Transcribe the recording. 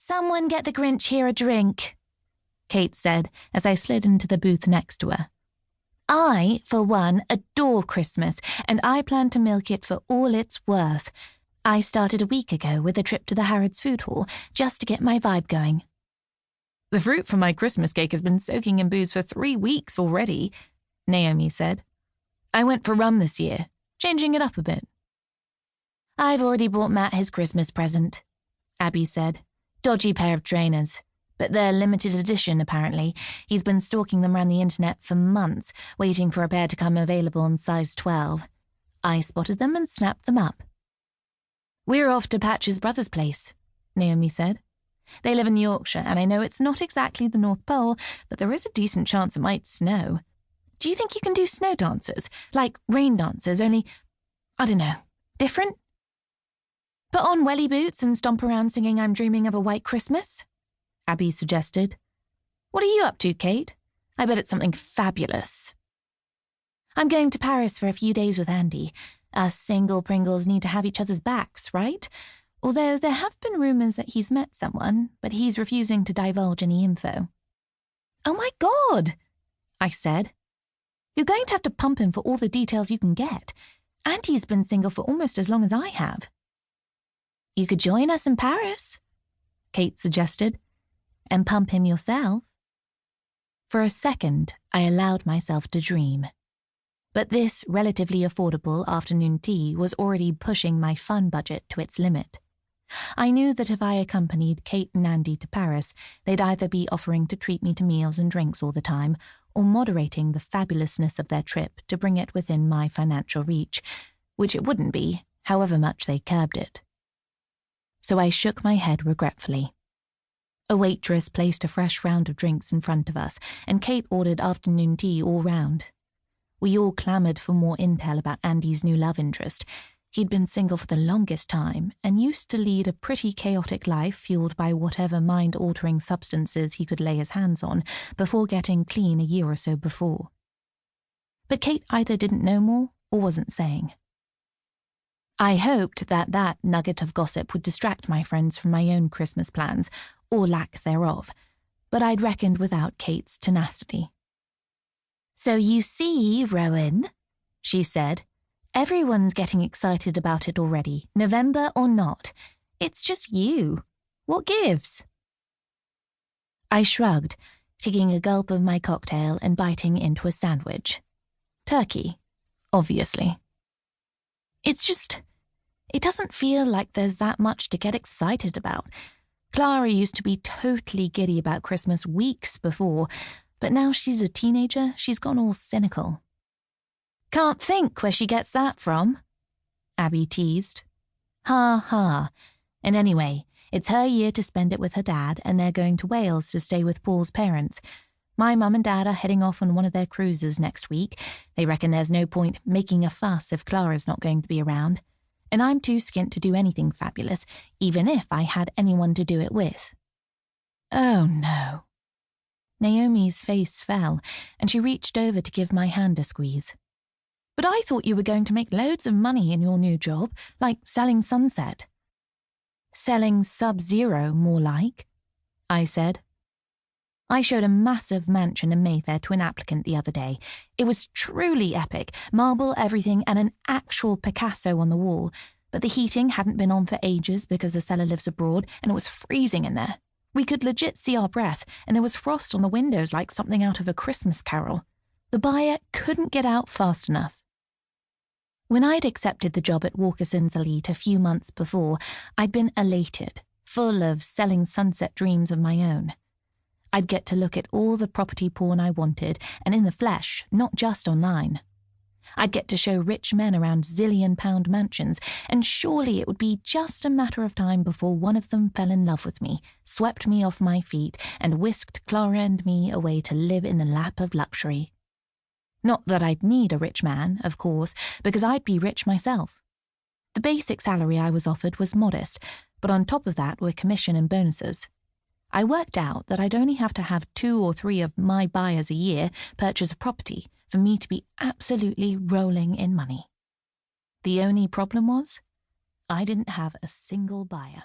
Someone get the Grinch here a drink, Kate said as I slid into the booth next to her. I, for one, adore Christmas, and I plan to milk it for all it's worth. I started a week ago with a trip to the Harrods Food Hall just to get my vibe going. The fruit from my Christmas cake has been soaking in booze for 3 weeks already, Naomi said. I went for rum this year, changing it up a bit. I've already bought Matt his Christmas present, Abby said. Dodgy pair of trainers. But they're limited edition, apparently. He's been stalking them around the internet for months, waiting for a pair to come available in size 12. I spotted them and snapped them up. We're off to Patch's brother's place, Naomi said. They live in Yorkshire, and I know it's not exactly the North Pole, but there is a decent chance it might snow. Do you think you can do snow dances? Like rain dances, only, I don't know, different? Put on welly boots and stomp around singing I'm Dreaming of a White Christmas? Abby suggested. What are you up to, Kate? I bet it's something fabulous. I'm going to Paris for a few days with Andy. Us single Pringles need to have each other's backs, right? Although there have been rumours that he's met someone, but he's refusing to divulge any info. Oh my God, I said. You're going to have to pump him for all the details you can get. Andy's been single for almost as long as I have. You could join us in Paris, Kate suggested. And pump him yourself. For a second, I allowed myself to dream. But this relatively affordable afternoon tea was already pushing my fun budget to its limit. I knew that if I accompanied Kate and Andy to Paris, they'd either be offering to treat me to meals and drinks all the time, or moderating the fabulousness of their trip to bring it within my financial reach, which it wouldn't be, however much they curbed it. So I shook my head regretfully. A waitress placed a fresh round of drinks in front of us, and Kate ordered afternoon tea all round. We all clamoured for more intel about Andy's new love interest. He'd been single for the longest time, and used to lead a pretty chaotic life fueled by whatever mind-altering substances he could lay his hands on before getting clean a year or so before. But Kate either didn't know more or wasn't saying. I hoped that nugget of gossip would distract my friends from my own Christmas plans, or lack thereof, but I'd reckoned without Kate's tenacity. So you see, Rowan, she said, everyone's getting excited about it already, November or not. It's just you. What gives? I shrugged, taking a gulp of my cocktail and biting into a sandwich. Turkey, obviously. It doesn't feel like there's that much to get excited about. Clara used to be totally giddy about Christmas weeks before, but now she's a teenager, she's gone all cynical. Can't think where she gets that from, Abby teased. Ha ha. And anyway, it's her year to spend it with her dad, and they're going to Wales to stay with Paul's parents. My mum and dad are heading off on one of their cruises next week. They reckon there's no point making a fuss if Clara's not going to be around. And I'm too skint to do anything fabulous, even if I had anyone to do it with. Oh, no. Naomi's face fell, and she reached over to give my hand a squeeze. But I thought you were going to make loads of money in your new job, like selling Sunset. Selling Sub-Zero, more like, I said. I showed a massive mansion in Mayfair to an applicant the other day. It was truly epic, marble everything and an actual Picasso on the wall, but the heating hadn't been on for ages because the seller lives abroad and it was freezing in there. We could legit see our breath, and there was frost on the windows like something out of a Christmas carol. The buyer couldn't get out fast enough. When I'd accepted the job at Walkerson's Elite a few months before, I'd been elated, full of selling Sunset dreams of my own. I'd get to look at all the property porn I wanted, and in the flesh, not just online. I'd get to show rich men around zillion-pound mansions, and surely it would be just a matter of time before one of them fell in love with me, swept me off my feet, and whisked Clara and me away to live in the lap of luxury. Not that I'd need a rich man, of course, because I'd be rich myself. The basic salary I was offered was modest, but on top of that were commission and bonuses. I worked out that I'd only have to have 2 or 3 of my buyers a year purchase a property for me to be absolutely rolling in money. The only problem was, I didn't have a single buyer.